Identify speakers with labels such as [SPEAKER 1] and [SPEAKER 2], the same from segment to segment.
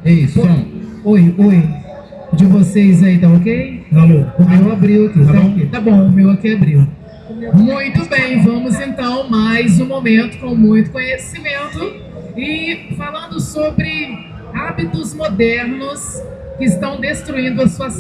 [SPEAKER 1] Ei, som.
[SPEAKER 2] Oi, oi. De vocês aí, tá ok?
[SPEAKER 1] Alô.
[SPEAKER 2] O meu abriu aqui,
[SPEAKER 1] Tá
[SPEAKER 2] tá
[SPEAKER 1] bom?
[SPEAKER 2] ok. Tá bom, o meu aqui abriu. Muito bem, vamos então mais um momento com muito conhecimento e falando sobre hábitos modernos que estão destruindo a sua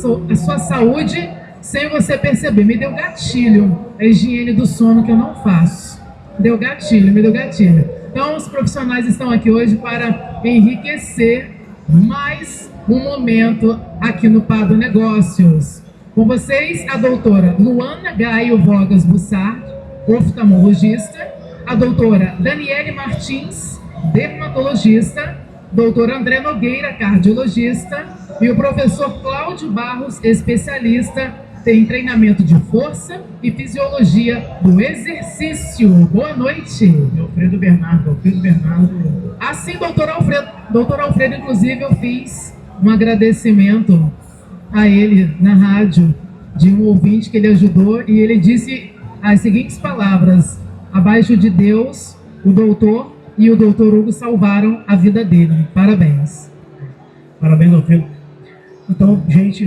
[SPEAKER 2] saúde sem você perceber. Me deu gatilho a higiene do sono que eu não faço. Deu gatilho, me deu gatilho. Então, os profissionais estão aqui hoje para enriquecer mais um momento aqui no Pado Negócios. Com vocês, a doutora Luana Gaio Vogas Bussard, oftalmologista, a doutora Daniele Martins, dermatologista, doutor André Nogueira, cardiologista, e o professor Cláudio Barros, especialista em treinamento de força e fisiologia do exercício. Boa noite.
[SPEAKER 1] Alfredo Bernardo.
[SPEAKER 2] Assim, doutor Alfredo, inclusive, eu fiz um agradecimento a ele na rádio de um ouvinte que ele ajudou e ele disse as seguintes palavras: abaixo de Deus, o doutor e o doutor Hugo salvaram a vida dele. Parabéns.
[SPEAKER 1] Parabéns, Alfredo. Então, gente,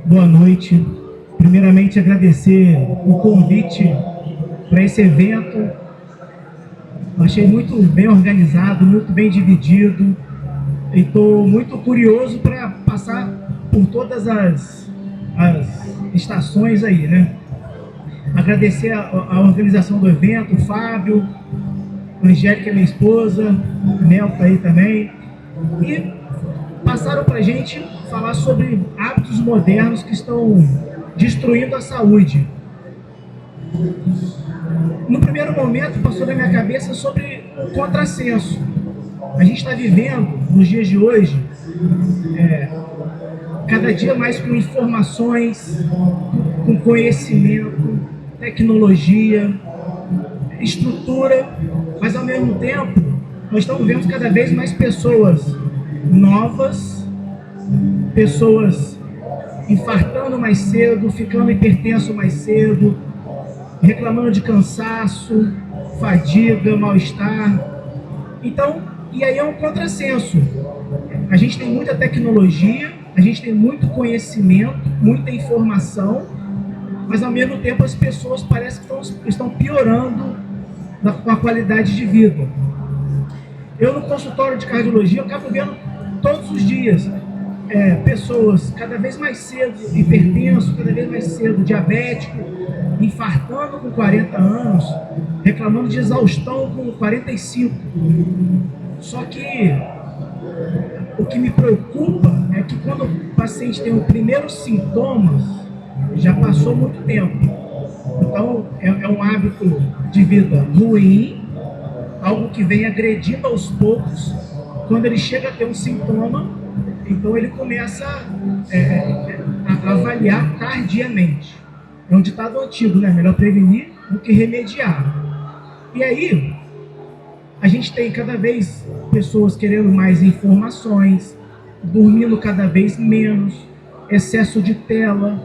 [SPEAKER 1] boa noite. Primeiramente, agradecer o convite para esse evento. Eu achei muito bem organizado, muito bem dividido. E estou muito curioso para passar por todas as estações aí, né? Agradecer a organização do evento, o Fábio, a Angélica, minha esposa, o Mel tá aí também. E passaram para a gente falar sobre hábitos modernos que estão destruindo a saúde. No primeiro momento, passou na minha cabeça sobre o contrassenso. A gente está vivendo, nos dias de hoje, cada dia mais com informações, com conhecimento, tecnologia, estrutura, mas ao mesmo tempo, nós estamos vendo cada vez mais pessoas novas, pessoas infartando mais cedo, ficando hipertenso mais cedo, reclamando de cansaço, fadiga, mal-estar. Então, e aí é um contrassenso. A gente tem muita tecnologia, a gente tem muito conhecimento, muita informação, mas ao mesmo tempo as pessoas parecem que estão piorando com a qualidade de vida. Eu no consultório de cardiologia, eu acabo vendo todos os dias pessoas cada vez mais cedo hipertenso, cada vez mais cedo diabético, infartando com 40 anos, reclamando de exaustão com 45. Só que o que me preocupa é que quando o paciente tem os primeiros sintomas, já passou muito tempo. Então é um hábito de vida ruim, algo que vem agredindo aos poucos. Quando ele chega a ter um sintoma, então ele começa a avaliar tardiamente. É um ditado antigo, né? Melhor prevenir do que remediar. E aí, a gente tem cada vez pessoas querendo mais informações, dormindo cada vez menos, excesso de tela.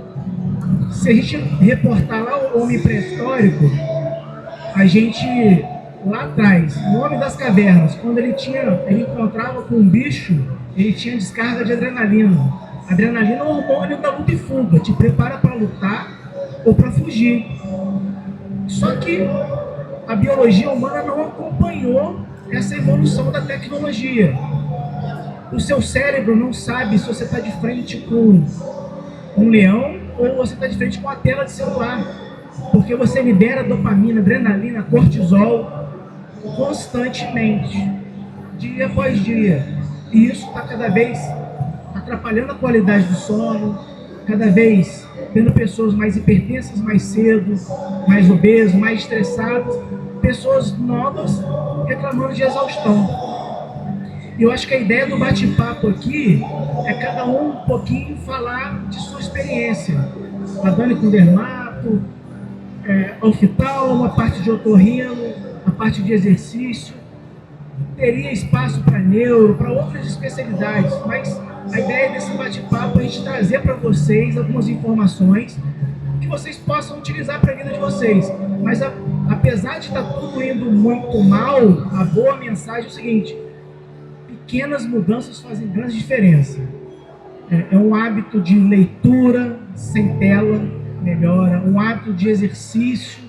[SPEAKER 1] Se a gente reportar lá o homem pré-histórico, a gente lá atrás, no Homem das Cavernas, quando ele encontrava com um bicho, ele tinha descarga de adrenalina. A adrenalina é um hormônio da luta e fuga, te prepara para lutar ou para fugir. Só que a biologia humana não acompanhou essa evolução da tecnologia. O seu cérebro não sabe se você está de frente com um leão ou você está de frente com a tela de celular, porque você libera dopamina, adrenalina, cortisol constantemente, dia após dia. E isso está cada vez atrapalhando a qualidade do sono, cada vez tendo pessoas mais hipertensas mais cedo, mais obesas, mais estressadas, pessoas novas reclamando de exaustão. E eu acho que a ideia do bate-papo aqui é cada um pouquinho falar de sua experiência. A Dani com dermato, oftalmo, a parte de otorrino, a parte de exercício. Teria espaço para neuro, para outras especialidades, mas a ideia desse bate-papo é a gente trazer para vocês algumas informações que vocês possam utilizar para a vida de vocês. Mas apesar de estar tudo indo muito mal, a boa mensagem é o seguinte: pequenas mudanças fazem grande diferença. É um hábito de leitura sem tela, melhora. Um hábito de exercício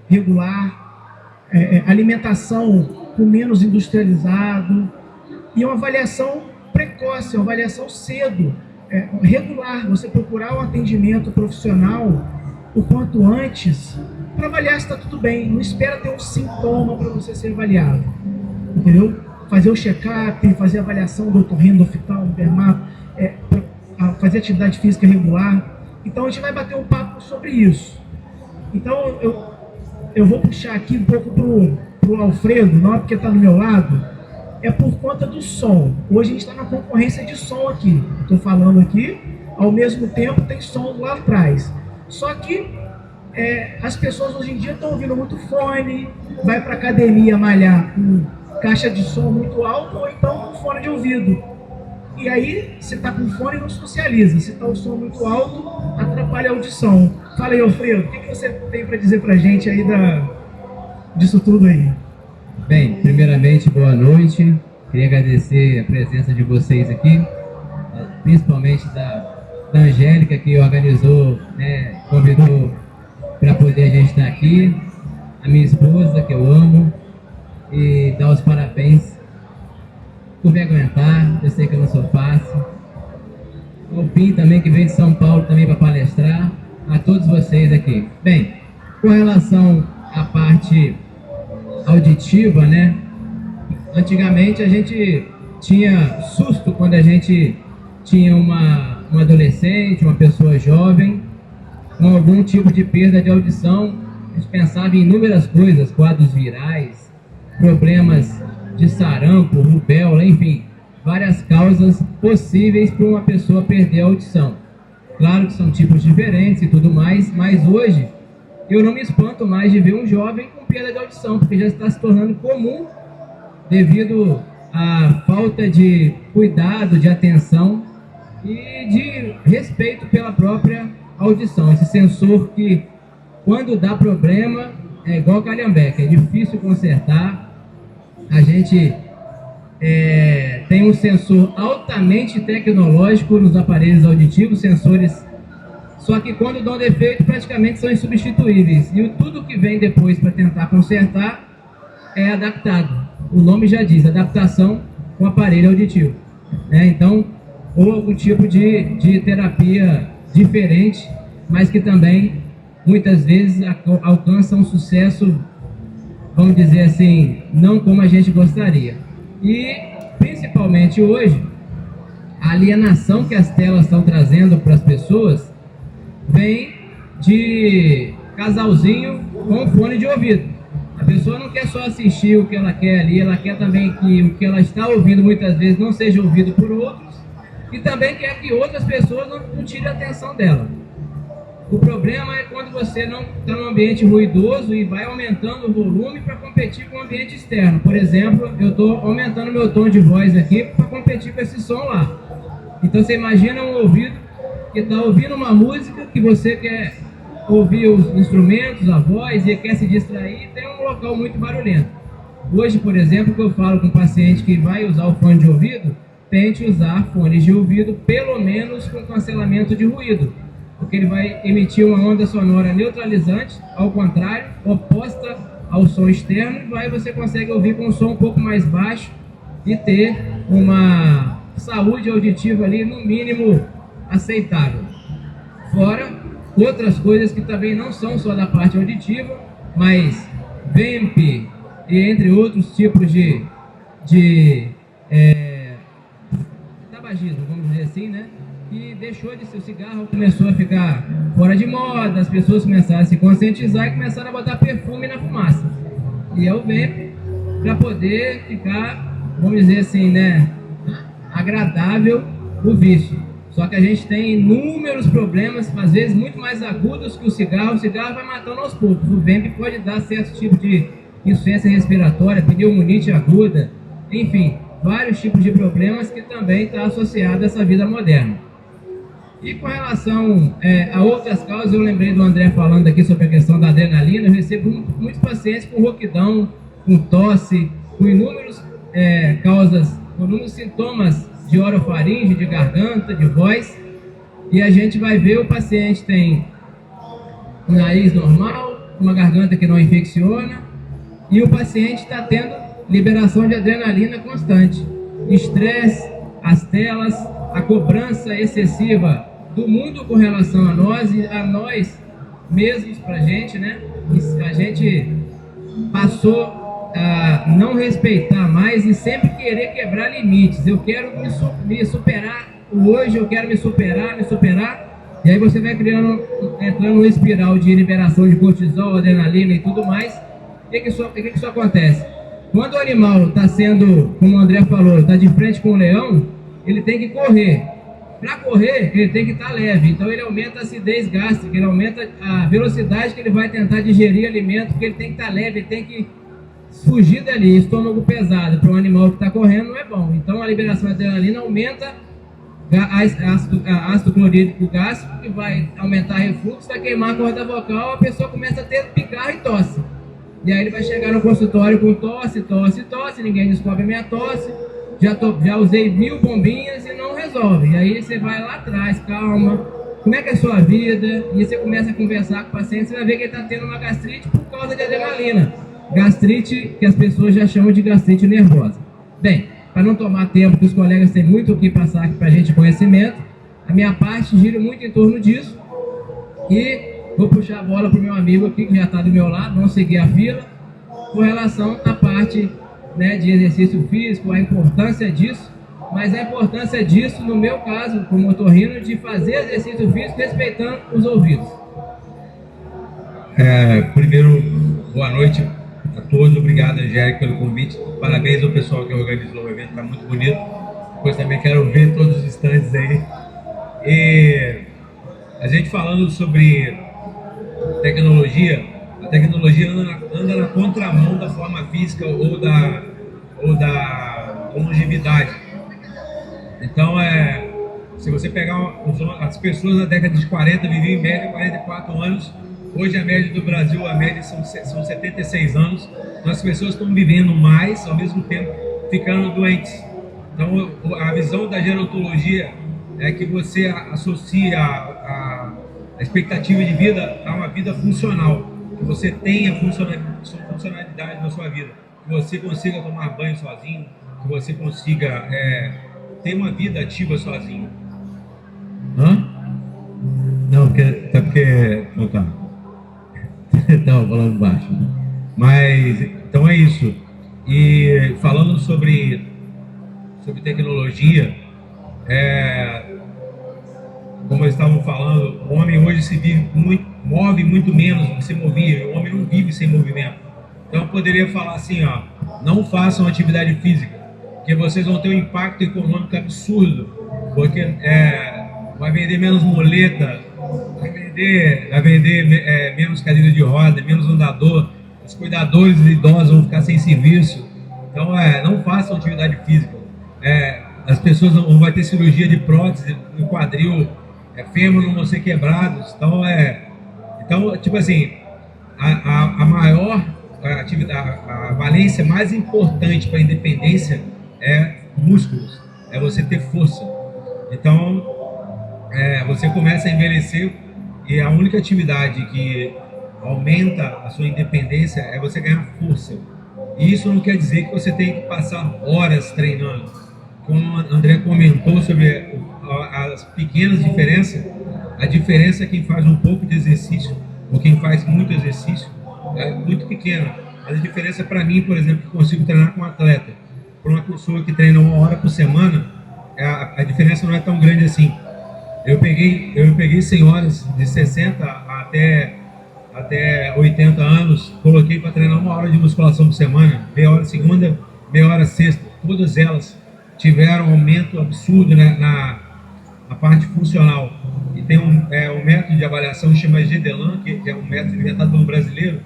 [SPEAKER 1] regular. Alimentação com menos industrializado. E uma avaliação precoce, uma avaliação cedo, regular. Você procurar um atendimento profissional o quanto antes para avaliar se está tudo bem. Não espera ter um sintoma para você ser avaliado. Entendeu? Fazer o check-up, fazer a avaliação do otorrino, do oftalmo, do dermato, fazer atividade física regular. Então a gente vai bater um papo sobre isso. Então eu vou puxar aqui um pouco pro Alfredo, não é porque está do meu lado, é por conta do som. Hoje a gente está na concorrência de som aqui. Estou falando aqui, ao mesmo tempo tem som lá atrás. Só que as pessoas hoje em dia estão ouvindo muito fone, vai para academia malhar com caixa de som muito alto ou então com fone de ouvido. E aí, se está com fone, não socializa. Se está o som muito alto, atrapalha a audição. Fala aí, Alfredo, o que você tem para dizer para a gente aí disso tudo aí?
[SPEAKER 3] Bem, primeiramente, boa noite. Queria agradecer a presença de vocês aqui, principalmente da Angélica, que organizou, né, convidou para poder a gente estar aqui, a minha esposa, que eu amo, e dar os parabéns por me aguentar. Eu sei que eu não sou fácil. O Pim também, que veio de São Paulo também para palestrar, a todos vocês aqui. Bem, com relação à parte auditiva, né? Antigamente a gente tinha susto quando a gente tinha uma adolescente, uma pessoa jovem com algum tipo de perda de audição. A gente pensava em inúmeras coisas, quadros virais, problemas de sarampo, rubéola, enfim, várias causas possíveis para uma pessoa perder a audição. Claro que são tipos diferentes e tudo mais, mas hoje eu não me espanto mais de ver um jovem com perda de audição, porque já está se tornando comum devido à falta de cuidado, de atenção e de respeito pela própria audição. Esse sensor que, quando dá problema, é igual calhambeque, é difícil consertar. A gente tem um sensor altamente tecnológico nos aparelhos auditivos, sensores, só que quando dão defeito praticamente são insubstituíveis. E tudo que vem depois para tentar consertar é adaptado. O nome já diz, adaptação com aparelho auditivo. Então, ou algum tipo de terapia diferente, mas que também muitas vezes alcança um sucesso, vamos dizer assim, não como a gente gostaria. E, principalmente hoje, a alienação que as telas estão trazendo para as pessoas vem de casalzinho com fone de ouvido. A pessoa não quer só assistir o que ela quer ali, ela quer também que o que ela está ouvindo muitas vezes não seja ouvido por outros, e também quer que outras pessoas não tirem a atenção dela. O problema é quando você não está num ambiente ruidoso e vai aumentando o volume para competir com o ambiente externo. Por exemplo, eu estou aumentando meu tom de voz aqui para competir com esse som lá. Então você imagina um ouvido que está ouvindo uma música que você quer ouvir os instrumentos, a voz, e quer se distrair, e tem um local muito barulhento. Hoje, por exemplo, que eu falo com um paciente que vai usar o fone de ouvido, tente usar fones de ouvido pelo menos com cancelamento de ruído, porque ele vai emitir uma onda sonora neutralizante, ao contrário, oposta ao som externo, e você consegue ouvir com um som um pouco mais baixo e ter uma saúde auditiva ali, no mínimo, aceitável. Fora outras coisas que também não são só da parte auditiva, mas VEMP e entre outros tipos de tabagismo, vamos dizer assim, né? Que deixou de ser o cigarro, começou a ficar fora de moda, as pessoas começaram a se conscientizar e começaram a botar perfume na fumaça. E é o VEMP para poder ficar, vamos dizer assim, né, agradável o vício. Só que a gente tem inúmeros problemas, às vezes muito mais agudos que o cigarro. O cigarro vai matando aos poucos. O VEMP pode dar certo tipo de insuficiência respiratória, pneumonite aguda, enfim, vários tipos de problemas que também está associado a essa vida moderna. E com relação a outras causas, eu lembrei do André falando aqui sobre a questão da adrenalina. Eu recebo muitos pacientes com rouquidão, com tosse, com inúmeras causas com inúmeros sintomas de orofaringe, de garganta, de voz, e a gente vai ver o paciente tem um nariz normal, uma garganta que não infecciona, e o paciente está tendo liberação de adrenalina constante, estresse, as telas, a cobrança excessiva do mundo com relação a nós e a nós mesmos pra gente, né? A gente passou a não respeitar mais e sempre querer quebrar limites. Eu quero me superar hoje, eu quero me superar, e aí você vai entrando numa espiral de liberação de cortisol, adrenalina e tudo mais. O que isso acontece? Quando o animal está sendo, como o André falou, está de frente com o leão, ele tem que correr. Para correr, ele tem que estar leve, então ele aumenta a acidez gástrica, ele aumenta a velocidade que ele vai tentar digerir alimento, porque ele tem que estar leve, ele tem que fugir dali. Estômago pesado para um animal que está correndo não é bom, então a liberação de adrenalina aumenta ácido clorídrico gástrico, que vai aumentar refluxo, vai queimar a corda vocal, a pessoa começa a ter pigarro e tosse. E aí ele vai chegar no consultório com tosse, ninguém descobre minha tosse, já usei 1000 bombinhas e não resolve. E aí você vai lá atrás, calma, como é que é a sua vida? E você começa a conversar com o paciente, você vai ver que ele está tendo uma gastrite por causa de adrenalina. Gastrite que as pessoas já chamam de gastrite nervosa. Bem, para não tomar tempo, que os colegas têm muito o que passar aqui para a gente conhecimento, a minha parte gira muito em torno disso. E vou puxar a bola para o meu amigo aqui, que já está do meu lado, vamos seguir a fila, com relação à parte, né, de exercício físico, a importância disso, mas a importância disso, no meu caso, como otorrino, de fazer exercício físico respeitando os ouvidos.
[SPEAKER 4] Primeiro, boa noite a todos, obrigado, Angélica, pelo convite, parabéns ao pessoal que organizou o evento, está muito bonito. Depois também quero ver todos os stands aí. E a gente falando sobre tecnologia, a tecnologia anda na contramão da forma física ou da longevidade. Então, se você pegar as pessoas na década de 40 viviam em média 44 anos, hoje a média do Brasil, a média são 76 anos, então as pessoas estão vivendo mais, ao mesmo tempo ficando doentes. Então, a visão da gerontologia é que você associa a expectativa de vida a uma vida funcional, que você tenha funcionalidade na sua vida, que você consiga tomar banho sozinho, que você consiga ter uma vida ativa sozinho.
[SPEAKER 3] Não, porque não tá. Não, falando baixo.
[SPEAKER 4] Mas, então é isso. E falando sobre tecnologia, como eles estavam falando, o homem hoje move muito menos do que se movia. O homem não vive sem movimento. Então eu poderia falar assim, não façam atividade física, porque vocês vão ter um impacto econômico absurdo, porque vai vender menos muleta, vai vender menos cadeira de roda, menos andador, os cuidadores idosos vão ficar sem serviço. Então não façam atividade física. As pessoas não vão ter cirurgia de prótese no quadril, fêmur não vão ser quebrados. Então, tipo assim, a maior atividade, a valência mais importante para a independência é músculos, é você ter força. Então, você começa a envelhecer e a única atividade que aumenta a sua independência é você ganhar força. E isso não quer dizer que você tem que passar horas treinando. Como o André comentou sobre as pequenas diferenças, a diferença é quem faz um pouco de exercício ou quem faz muito exercício é muito pequena. Mas a diferença para mim, por exemplo, que consigo treinar com um atleta, para uma pessoa que treina 1 hora por semana, a diferença não é tão grande assim. Eu peguei senhoras de 60 até 80 anos, coloquei para treinar 1 hora de musculação por semana, meia hora segunda, meia hora sexta. Todas elas tiveram um aumento absurdo, né, na parte funcional. E tem um método de avaliação que chama GDLAN, que é um método inventado pelo brasileiro,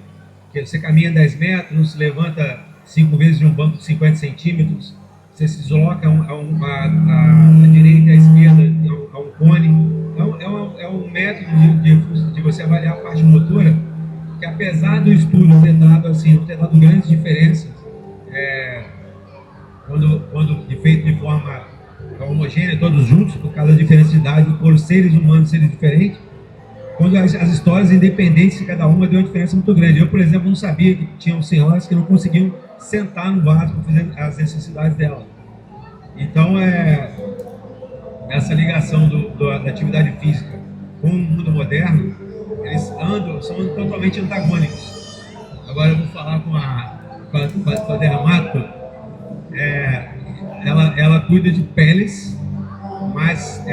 [SPEAKER 4] que você caminha 10 metros, se levanta 5 vezes de um banco de 50 centímetros, você se desloca à direita e à esquerda a um cone. Então, é um método de você avaliar a parte motora, que apesar do estudo ter dado grandes diferenças, quando feito homogênea, todos juntos, por causa da diferença de idade, por seres humanos serem diferentes, quando as histórias independentes de cada uma deu uma diferença muito grande. Eu, por exemplo, não sabia que tinham senhoras que não conseguiam sentar no vaso para fazer as necessidades delas. Então, essa ligação da atividade física com o mundo moderno, eles são totalmente antagônicos. Agora eu vou falar com a Dermato. Ela cuida de peles, mas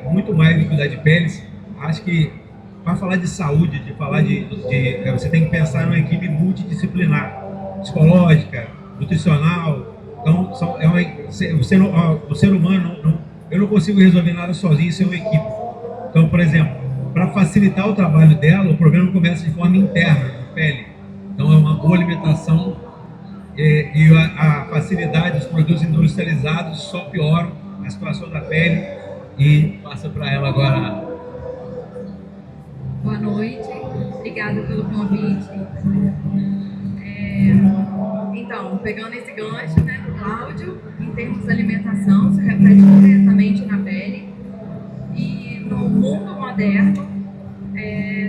[SPEAKER 4] muito mais do que cuidar de peles, acho que para falar de saúde, você tem que pensar numa equipe multidisciplinar, psicológica, nutricional. Então, o ser humano, eu não consigo resolver nada sozinho sem uma equipe. Então, por exemplo, para facilitar o trabalho dela, o problema começa de forma interna, na pele. Então, é uma boa alimentação e a facilidade dos produtos industrializados só pioram a situação da pele. E passa para ela agora.
[SPEAKER 5] Boa noite, obrigada pelo convite. Então, pegando esse gancho, né, do Cláudio, em termos de alimentação, se reflete diretamente na pele. E no mundo moderno,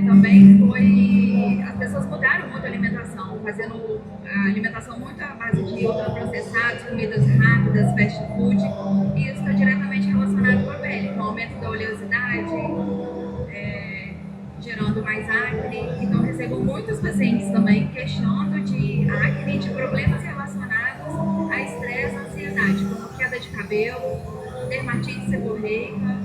[SPEAKER 5] também as pessoas mudaram muito a alimentação, fazendo a alimentação muito à base de ultraprocessados, comidas rápidas, fast food, e isso está diretamente relacionado com a pele, com o aumento da oleosidade, gerando mais acne. Então, recebo muitos pacientes também queixando de acne, de problemas relacionados a estresse, ansiedade, como queda de cabelo, dermatite seborreica.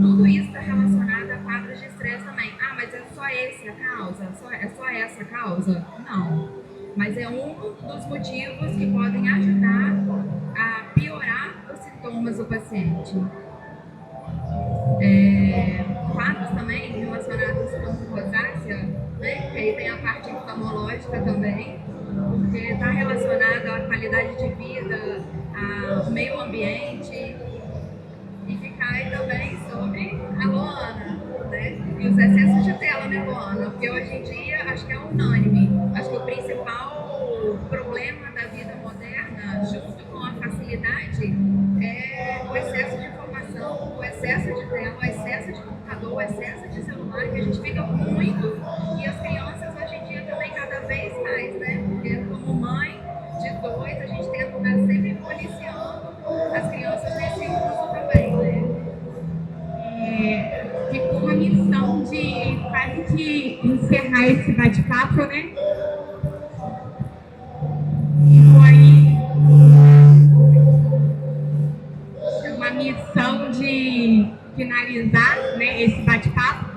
[SPEAKER 5] Tudo isso está relacionado a quadros de estresse também. Ah, mas é só essa a causa? É só essa a causa? Não. Mas é um dos motivos que podem ajudar a piorar os sintomas do paciente. Quadros também relacionados com rosácea, né? Aí tem a parte oftalmológica também, porque está relacionado à qualidade de vida, ao meio ambiente, e ficar aí também sobre a Luana, né? E os excessos de tela, né, Luana? Porque hoje em dia acho que é unânime. Acho que o principal problema da vida moderna, junto com a facilidade, é o excesso de informação, o excesso de tela, o excesso de computador, o excesso de celular, que a gente fica muito, e as crianças hoje em dia também cada vez mais, né? Porque como mãe de dois, a gente tenta estar sempre policiando as crianças nesse uso também, né?
[SPEAKER 6] Ficou uma missão de quase que encerrar esse bate-papo, né? Foi uma missão de finalizar, né, esse bate-papo.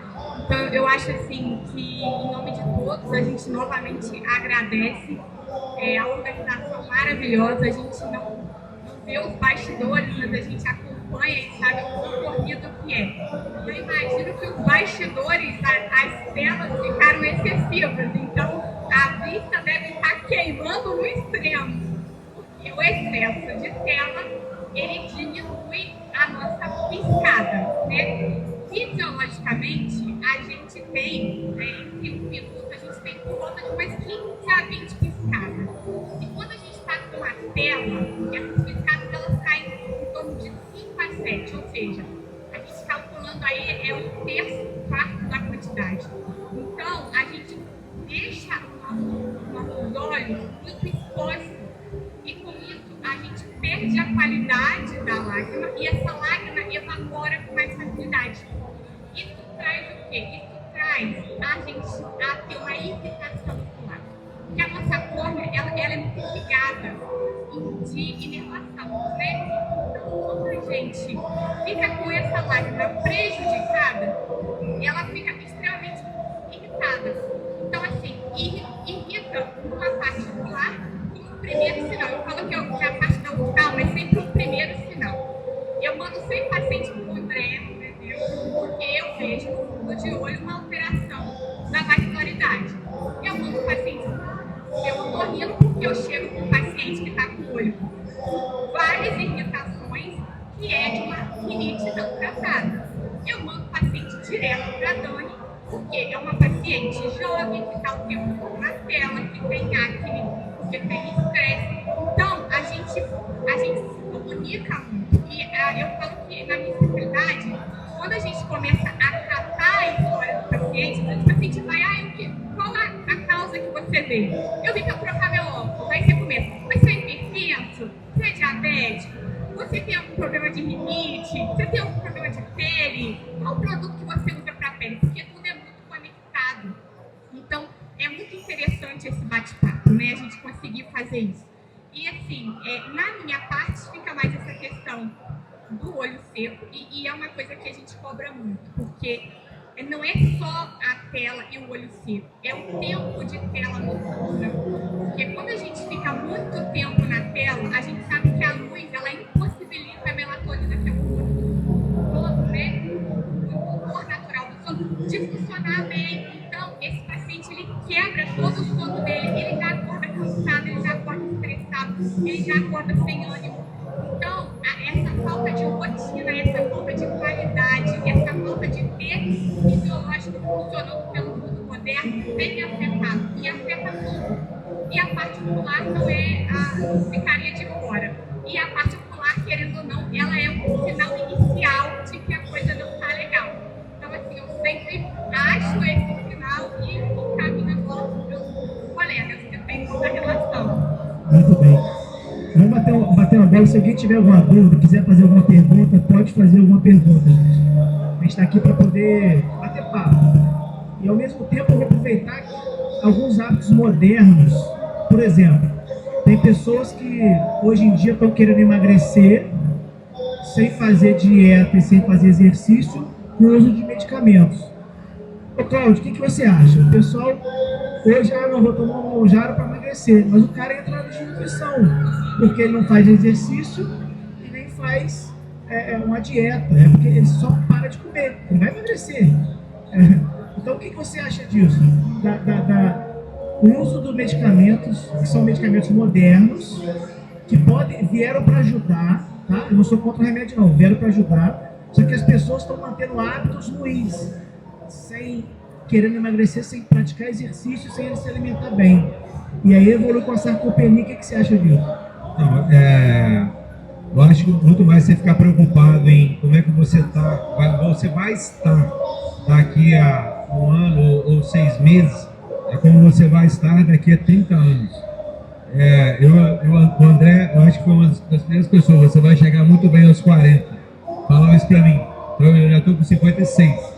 [SPEAKER 6] Então, eu acho assim que, em nome de todos, a gente novamente agradece a organização maravilhosa. A gente não vê os bastidores, mas a gente acompanha e sabe o quão corrido que é. Eu imagino que os bastidores, as telas ficaram excessivas, então a vista deve estar queimando no extremo, porque o excesso de tela, ele diminui a nossa piscada, né? Fisiologicamente, a gente tem, em 5 minutos, a gente tem por volta de umas 15 a 20 piscadas. E quando a gente está com a tela, essas piscadas elas caem em torno de 5 a 7, ou seja, a gente calculando aí é 1/3, 1/4 da quantidade. Então, a gente deixa nossos olhos muito expostos e com isso a gente perde a qualidade da lágrima e essa lágrima evapora com mais facilidade. Isso traz o quê? Isso traz a gente a ter uma irritação ocular. Porque a nossa córnea, ela é muito ligada de inervação, né? Então, quando a gente fica com essa lágrima prejudicada, ela fica extremamente irritada. Então, assim, irrita uma parte ocular e um primeiro sinal. Eu falo que a parte da oftalma é sempre um primeiro sinal. Eu mando sempre paciente para o André, entendeu? Porque eu vejo no fundo de olho uma alteração da vascularidade. Eu mando o paciente, eu estou rindo porque eu chego com um paciente que está com o olho com várias irritações, que é de uma rinite não tratada. Eu mando o paciente direto para a Dani, porque é uma paciente jovem que está o tempo todo na tela, que tem acne, que tem estresse. Então, a gente se comunica muito. E eu falo que, na minha especialidade, quando a gente começa a tratar a história do paciente, o paciente vai, qual a causa que você vê? Eu vi que eu trocar meu óculos. Aí você começa, mas você é hipertenso? Você é diabético? Você tem algum problema de rinite? Você tem algum problema de pele? Qual o produto que você usa para a pele? Porque tudo é muito conectado. Então, é muito interessante esse bate-papo, né? A gente conseguir fazer isso. E assim, na minha parte fica mais essa questão do olho seco e é uma coisa que a gente cobra muito, porque não é só a tela e o olho seco, é o tempo de tela noturna. Porque quando a gente fica muito tempo na tela, a gente sabe que a luz, ela impossibilita a melatonina, que é o humor, né? O humor natural do sono, de funcionar bem. Então, esse paciente, ele quebra todo o sono dele, ele já acorda cansado, ele já acorda estressado, ele já acorda sem ânimo. Então, essa falta de rotina, essa falta de qualidade, essa falta de ter fisiológico funcionando pelo mundo moderno vem afetado e afeta tudo. E a parte ocular não ficaria de fora. E a parte ocular, querendo ou não, ela é um sinal inicial de que a coisa não está legal. Então, assim, eu sempre acho esse sinal e encaminho a bola para os colegas, dependendo da relação.
[SPEAKER 1] Muito bem. Vamos bater uma bola. Se alguém tiver alguma dúvida, quiser fazer alguma pergunta, pode fazer alguma pergunta, gente. A gente está aqui para poder bater papo. E ao mesmo tempo eu vou aproveitar alguns hábitos modernos. Por exemplo, tem pessoas que hoje em dia estão querendo emagrecer sem fazer dieta e sem fazer exercício, com o uso de medicamentos. Ô Cláudio, o que você acha? O pessoal hoje, não vou tomar um monjaro para emagrecer, mas o cara entra na nutrição, porque ele não faz exercício e nem faz uma dieta, porque ele só para de comer, ele vai emagrecer. Então, o que você acha disso? O uso dos medicamentos, que são medicamentos modernos, que vieram para ajudar, tá? Eu não sou contra o remédio não, vieram para ajudar, só que as pessoas estão mantendo hábitos ruins, querendo emagrecer, sem praticar exercício, sem se alimentar bem. E aí evolui com a sarcopenia. O que você acha disso?
[SPEAKER 4] Não, eu acho que muito mais você ficar preocupado em como é que você vai estar daqui a um ano ou 6 meses, é como você vai estar daqui a 30 anos. O André, eu acho que foi uma das primeiras pessoas, você vai chegar muito bem aos 40. Falou isso pra mim. Então eu já estou com 56.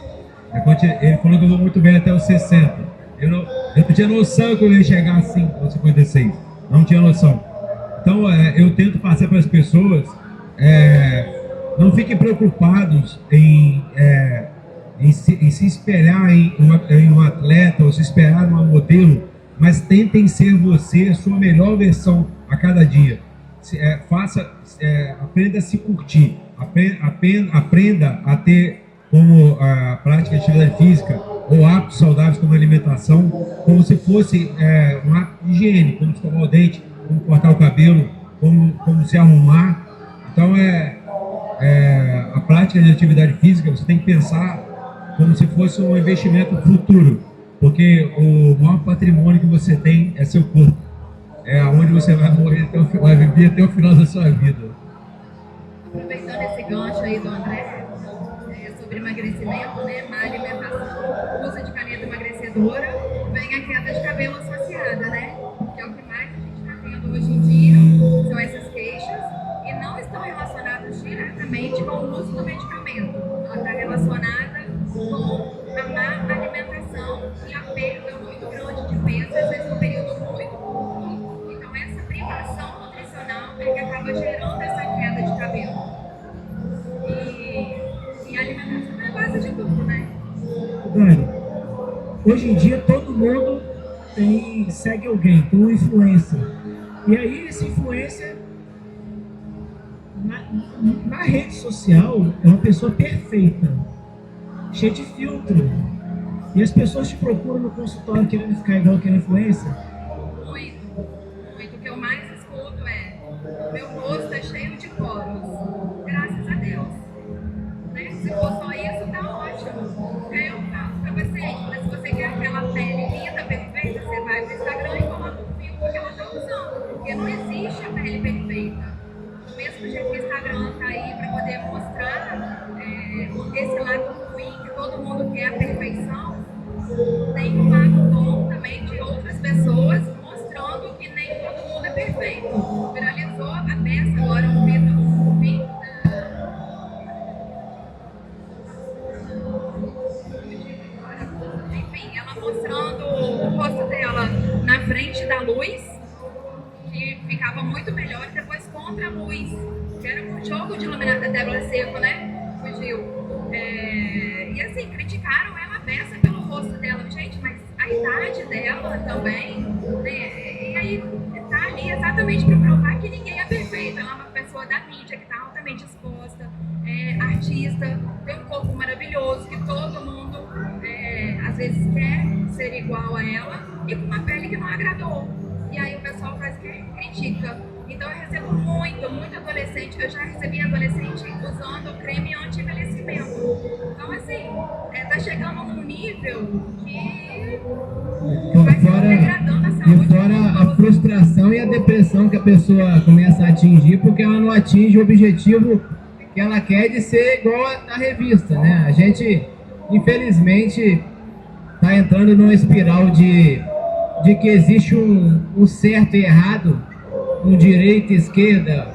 [SPEAKER 4] Ele falou que eu vou muito bem até os 60. Eu não tinha noção que eu ia chegar assim aos 56. Não tinha noção. Então, eu tento passar para as pessoas, não fiquem preocupados em se espelhar em um atleta ou se esperar numa modelo, mas tentem ser você, a sua melhor versão a cada dia. Aprenda a se curtir, aprenda a ter como a prática de atividade física ou hábitos saudáveis como alimentação, como se fosse um hábito de higiene, como escovar o dente, como cortar o cabelo, como se arrumar. Então, a prática de atividade física, você tem que pensar como se fosse um investimento futuro, porque o maior patrimônio que você tem é seu corpo. É onde você vai morrer, vai viver até o final da sua vida.
[SPEAKER 5] Aproveitando esse gancho aí do André, sobre emagrecimento, né, má alimentação, uso de caneta emagrecedora, vem a queda de cabelo associada, né? Que é o que mais a gente está tendo hoje em dia, são essas queixas, e não estão relacionadas diretamente com o uso do medicamento. Ela está relacionada com a má alimentação e a perda muito grande de peso, às vezes num período muito curto. Então essa privação nutricional é que acaba gerando essa queda de cabelo. E a alimentação é a base de tudo, né?
[SPEAKER 1] Dani, hoje em dia todo mundo segue alguém, tem um influencer. E aí esse influencer na rede social é uma pessoa perfeita, cheia de filtro. E as pessoas te procuram no consultório querendo ficar igual aquele influencer.
[SPEAKER 5] Muito. O que eu mais escuto meu rosto é cheio de poros. Graças a Deus. Né? Se for só isso, tá ótimo. Aí eu falo pra vocês, mas se você quer aquela pele linda, perfeita, você vai pro Instagram e coloca o filtro que ela tá usando. Porque não existe a pele perfeita. Do mesmo jeito que o Instagram tá aí pra porque a perfeição tem um lado bom também de outras pessoas mostrando que nem todo mundo é perfeito. Viralizou a peça agora, um vídeo enfim, ela mostrando o rosto dela na frente da luz, que ficava muito melhor, e depois contra a luz, que era um jogo de iluminação da Débora Seco, né? Fugiu. E assim, criticaram ela a peça pelo rosto dela. Gente, mas a idade dela também, né? E aí tá ali exatamente para provar que ninguém é perfeito. Ela é uma pessoa da mídia que está altamente exposta, artista, tem um corpo maravilhoso, que todo mundo às vezes quer ser igual a ela, e com uma pele que não agradou. E aí o pessoal faz que critica. Então eu recebo muito adolescente. Eu já recebi adolescente usando creme anti-envelhecimento. Então assim, tá chegando num nível que vai se degradando a saúde.
[SPEAKER 3] E fora a frustração e a depressão que a pessoa começa a atingir porque ela não atinge o objetivo que ela quer de ser igual a revista, né? A gente, infelizmente, está entrando numa espiral de que existe um certo e errado, um direita e esquerda,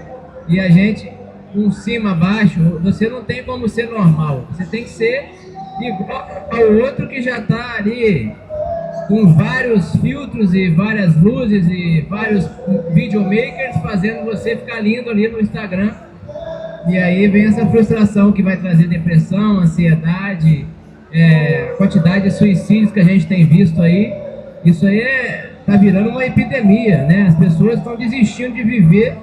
[SPEAKER 3] e a gente, um cima, baixo. Você não tem como ser normal, você tem que ser igual ao outro que já está ali com vários filtros e várias luzes e vários videomakers fazendo você ficar lindo ali no Instagram. E aí vem essa frustração que vai trazer depressão, ansiedade, a quantidade de suicídios que a gente tem visto aí. Isso aí tá virando uma epidemia, né? As pessoas estão desistindo de viver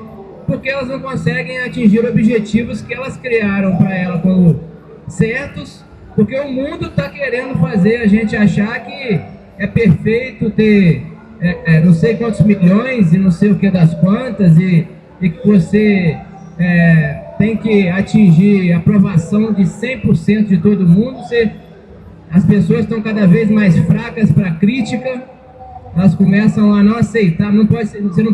[SPEAKER 3] porque elas não conseguem atingir objetivos que elas criaram para ela como certos, porque o mundo está querendo fazer a gente achar que é perfeito ter não sei quantos milhões e não sei o que das quantas, e que você tem que atingir a aprovação de 100% de todo mundo. As pessoas estão cada vez mais fracas para crítica, elas começam a não aceitar. Você não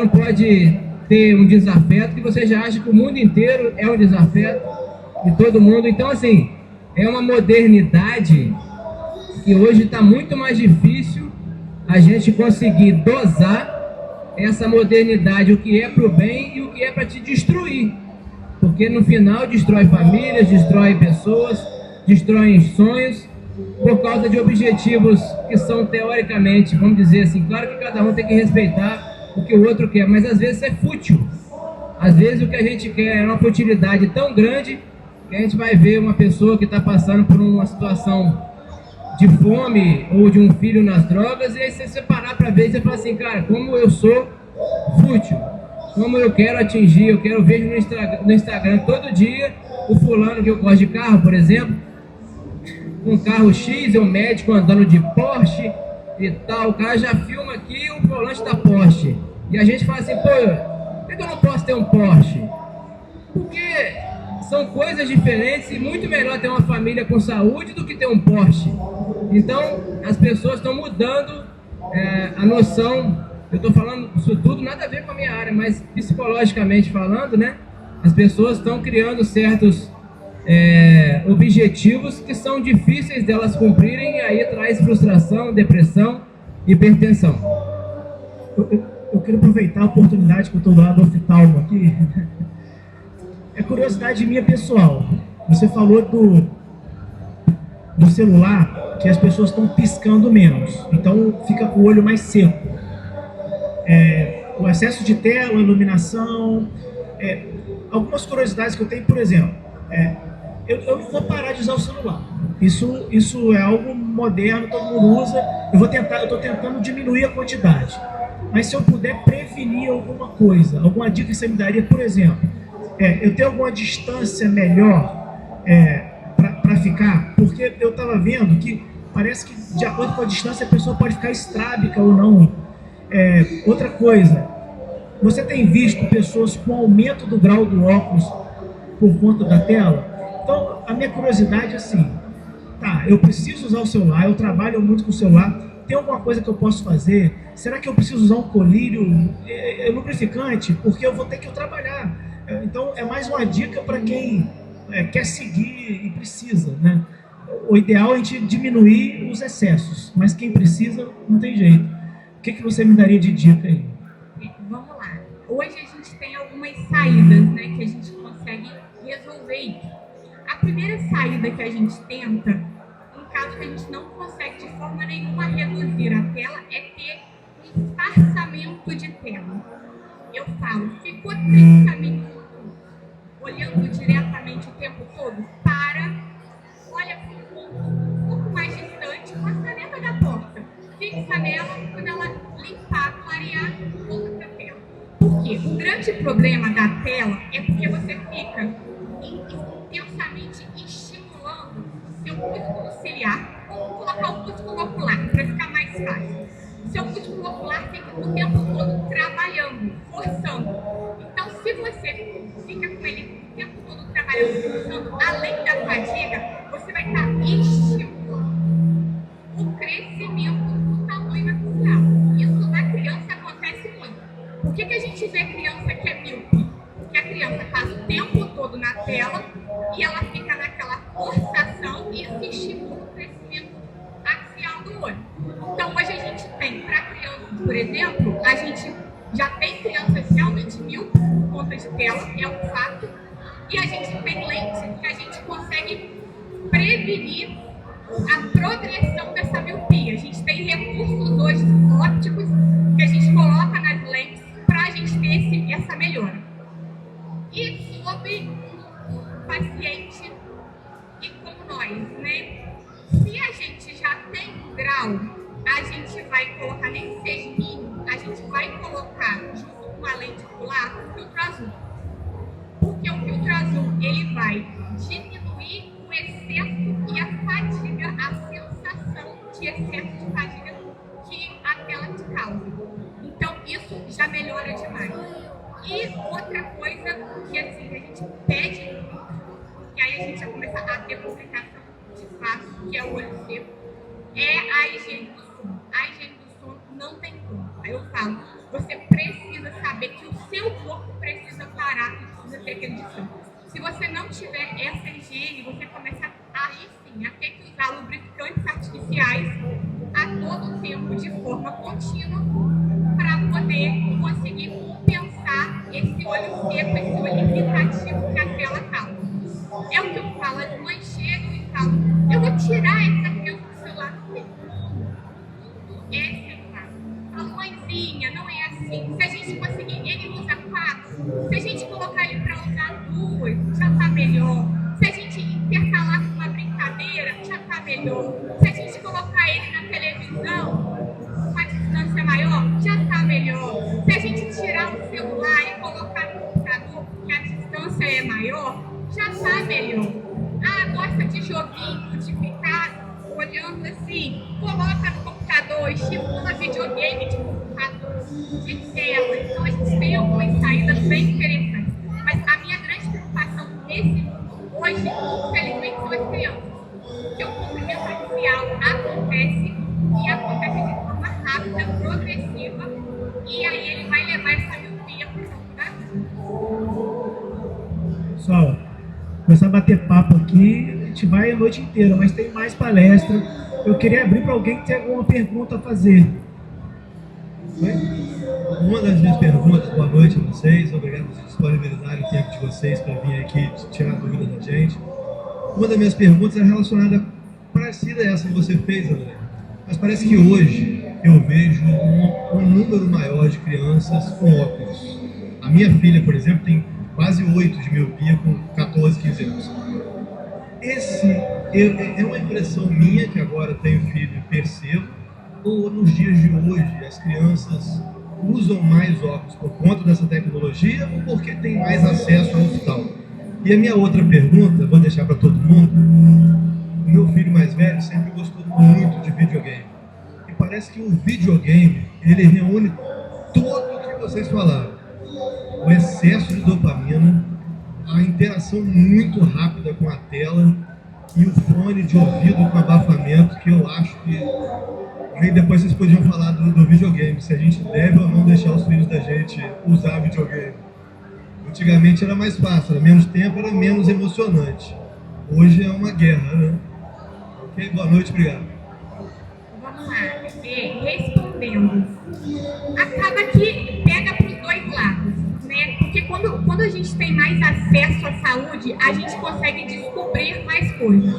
[SPEAKER 3] pode ter um desafeto que você já acha que o mundo inteiro é um desafeto de todo mundo. Então, assim, é uma modernidade que hoje está muito mais difícil a gente conseguir dosar essa modernidade, o que é para o bem e o que é para te destruir, porque no final destrói famílias, destrói pessoas, destrói sonhos, por causa de objetivos que são teoricamente, vamos dizer assim, claro que cada um tem que respeitar o que o outro quer, mas às vezes é fútil. Às vezes o que a gente quer é uma futilidade tão grande que a gente vai ver uma pessoa que está passando por uma situação de fome ou de um filho nas drogas, e aí você parar para ver e você fala assim, cara, como eu sou fútil, como eu quero atingir, eu quero ver no Instagram todo dia o fulano que eu gosto de carro, por exemplo, um carro X, um médico andando de Porsche e tal, o cara já filma aqui o volante da Porsche, e a gente fala assim, pô, por que eu não posso ter um Porsche? Porque são coisas diferentes, e muito melhor ter uma família com saúde do que ter um Porsche. Então, as pessoas estão mudando a noção. Eu estou falando isso tudo, nada a ver com a minha área, mas psicologicamente falando, né? As pessoas estão criando certos objetivos que são difíceis delas cumprirem, e aí traz frustração, depressão, hipertensão.
[SPEAKER 1] Eu quero aproveitar a oportunidade que eu estou do lado do oftalmo aqui. É curiosidade minha pessoal. Você falou do celular, que as pessoas estão piscando menos, então fica com o olho mais seco. O excesso de tela, iluminação, algumas curiosidades que eu tenho, por exemplo, eu não vou parar de usar o celular. Isso é algo moderno, todo mundo usa. Eu estou tentando diminuir a quantidade. Mas se eu puder prevenir alguma coisa, alguma dica que você me daria, por exemplo, eu tenho alguma distância melhor para ficar? Porque eu estava vendo que parece que de acordo com a distância a pessoa pode ficar estrábica ou não. Outra coisa, você tem visto pessoas com aumento do grau do óculos por conta da tela? Então, a minha curiosidade é assim, tá, eu preciso usar o celular, eu trabalho muito com o celular, tem alguma coisa que eu posso fazer? Será que eu preciso usar um colírio lubrificante? Porque eu vou ter que trabalhar. Então, é mais uma dica para quem quer seguir e precisa, né? o ideal é a gente diminuir os excessos, mas quem precisa não tem jeito. O que você me daria de dica aí?
[SPEAKER 6] Vamos lá. Hoje a gente tem algumas saídas, né, que a gente consegue resolver isso. A primeira saída que a gente tenta, em caso que a gente não consegue de forma nenhuma reduzir a tela, é ter um espaçamento de tela. Eu falo, ficou 30 minutos olhando diretamente o tempo todo? Olha um pouco mais distante, com a caneta da porta. Fixa nela, quando ela limpar, clarear, volta para a tela. Por quê? O grande problema da tela é porque você fica intensamente estimulando seu músculo ciliar. Vamos colocar o músculo ocular para ficar mais fácil. Seu músculo ocular fica o tempo todo trabalhando, forçando. Então, se você fica com ele o tempo todo trabalhando, forçando, além da fadiga, você vai estar estimulando o crescimento do tamanho axial. Isso na criança acontece muito. Por que a gente vê criança que é míope? Porque a criança passa o tempo todo na tela e ela fica naquela forçação e isso estimula o crescimento axial do olho. Então, hoje a gente tem, para crianças, por exemplo, a gente já tem crianças realmente míopes por conta de tela, é um fato, e a gente tem lentes que a gente consegue prevenir a progressão dessa miopia. A gente tem recursos hoje ópticos que a gente coloca nas lentes para a gente ter essa melhora. E sobre um paciente e como nós, né? Se a gente já tem um grau, a gente vai colocar nem mínimo, a gente vai colocar junto com a lente ocular o filtro azul. Porque o filtro azul, ele vai diminuir o excesso e a fadiga, a sensação de excesso de fadiga que a tela te causa. Então, isso já melhora demais. E outra coisa que assim, a gente pede muito, que aí a gente já começa a ter complicação de fato, que é o olho seco, é a higiene do sono. A higiene do sono não tem como. Aí eu falo, você precisa saber que o seu corpo precisa parar e precisa ter aquele descanso. Se você não tiver essa higiene, você começa aí sim a ter que usar lubrificantes artificiais a todo tempo, de forma contínua, para poder conseguir compensar esse olho seco, esse olho irritativo que a tela causa. É o que eu falo, as mães chegam e falam, eu vou tirar essa criança do celular. Não tem como. É celular. Fala, mãezinha, não é assim. Se a gente conseguir, ele usa 4. Se a gente colocar ele para usar 2, já tá melhor. Se a gente intercalar com uma brincadeira, já tá melhor. Se a gente colocar ele na televisão, com a distância maior, já tá melhor. Se a gente tirar o celular e colocar no computador, que a distância é maior, já tá melhor. Ah, gosta de joguinho, de ficar olhando assim, coloca no computador, estimula videogame de computador, de tela. Então a gente tem algumas saídas bem interessantes. Mas a minha grande preocupação nesse mundo hoje, infelizmente, são as crianças. Porque o comprimento axial acontece e acontece de forma rápida, progressiva, e aí ele vai levar essa miopia para o longo da vida.
[SPEAKER 1] Pessoal, começar a bater papo aqui, a gente vai a noite inteira, mas tem mais palestra. Eu queria abrir para alguém que tem alguma pergunta a fazer.
[SPEAKER 7] Oi? Uma das minhas perguntas, boa noite a vocês, obrigado por disponibilizarem o tempo de vocês para vir aqui tirar dúvida da gente. Uma das minhas perguntas é relacionada, parecida a essa que você fez, André, mas parece que hoje eu vejo um número maior de crianças com óculos. A minha filha, por exemplo, tem quase 8 de miopia com 14, 15 anos. Esse é uma impressão minha, que agora tenho filho e percebo, ou nos dias de hoje as crianças usam mais óculos por conta dessa tecnologia ou porque tem mais acesso ao hospital? E a minha outra pergunta, vou deixar para todo mundo, o meu filho mais velho sempre gostou muito de videogame. E parece que o videogame, ele reúne tudo o que vocês falaram. O excesso de dopamina, a interação muito rápida com a tela e o fone de ouvido com abafamento, que eu acho que... Aí depois vocês podiam falar do videogame, se a gente deve ou não deixar os filhos da gente usar videogame. Antigamente era mais fácil, era menos tempo, era menos emocionante. Hoje é uma guerra, né? Ok, boa noite, obrigado.
[SPEAKER 6] Vamos lá, respondendo. Acaba que pega para os dois lados, né? Porque quando a gente tem mais acesso à saúde, a gente consegue descobrir mais coisas.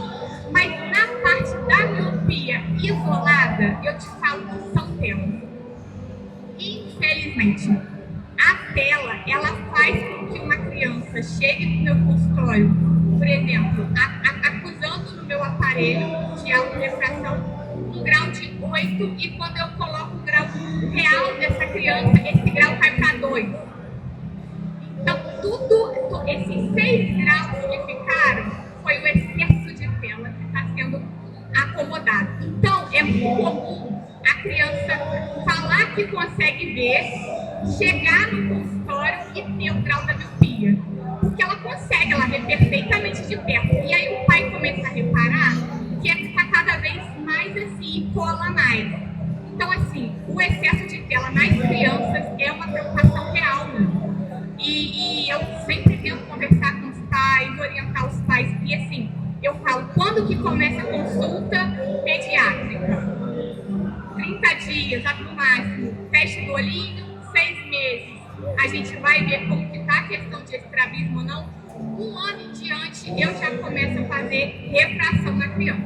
[SPEAKER 6] Mas na parte da miopia isolada, eu te falo que são telas. Infelizmente, a tela, ela faz com que uma criança chegue no meu consultório, por exemplo, acusando no meu aparelho de autorrefração um grau de 8, e quando eu coloco o grau real dessa criança, esse grau cai para 2. Então, esses 6 graus que ficaram foi o excesso de tela que está sendo acomodado. Então, é muito comum a criança falar que consegue ver, chegar no consultório e ter o grau da miopia. Porque ela consegue, ela vê perfeitamente de perto. E aí o pai começa a reparar que está cada vez mais assim, cola mais. Então, assim, o excesso de tela nas crianças é uma preocupação real, né? E eu sempre tento conversar com os pais, orientar os pais. E assim, eu falo, quando que começa a consulta pediátrica? 30 dias, no máximo. Teste do olhinho, 6 meses. A gente vai ver como que está a questão de estrabismo ou não. 1 ano em diante, eu já começo a fazer refração na criança.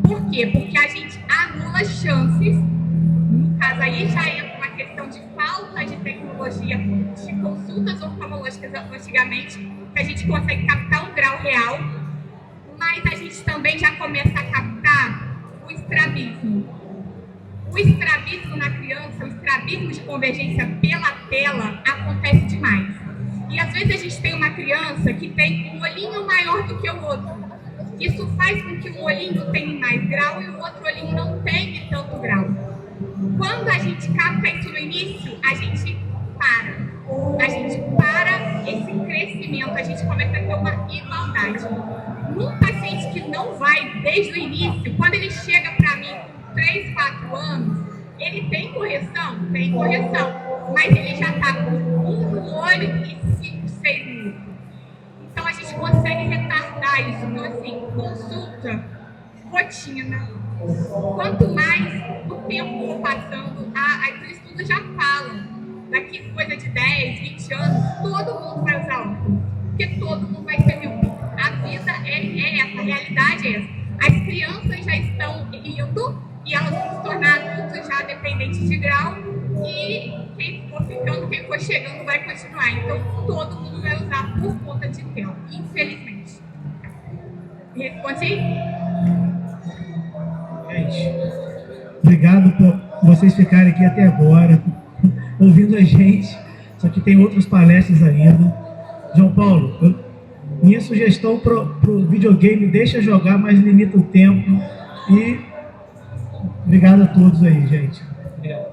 [SPEAKER 6] Por quê? Porque a gente anula chances. No caso aí já entra uma questão de falta de tecnologia de consultas oftalmológicas antigamente, que a gente consegue captar um grau real, mas a gente também já começa a captar o estrabismo. O estrabismo na criança, o estrabismo de convergência pela tela, acontece demais. E às vezes a gente tem uma criança que tem um olhinho maior do que o outro. Isso faz com que um olhinho tenha mais grau e o outro olhinho não tenha tanto grau. Quando a gente capta isso no início, a gente para. A gente para esse crescimento, a gente começa a ter uma igualdade. Num paciente que não vai desde o início, quando ele chega para mim com 3, 4 anos, ele tem correção? Tem correção. Mas ele já está com 1 no olho e 5, 6 no outro. Então a gente consegue retardar isso. Então, assim, consulta, rotina. Quanto mais o tempo for passando, os estudos já falam. Daqui coisa de 10, 20 anos, todo mundo vai usar óculos. Porque todo mundo vai ser míope. A vida é essa, a realidade é essa. As crianças já estão indo e elas vão se tornar adultos já dependentes de grau. E quem for ficando, quem for chegando vai continuar. Então todo mundo vai usar por conta de tela, infelizmente. Responde aí?
[SPEAKER 1] Gente, obrigado por vocês ficarem aqui até agora, ouvindo a gente. Só que tem outras palestras ainda. João Paulo, minha sugestão pro videogame, deixa jogar, mas limita o tempo. E obrigado a todos aí, gente.
[SPEAKER 4] É.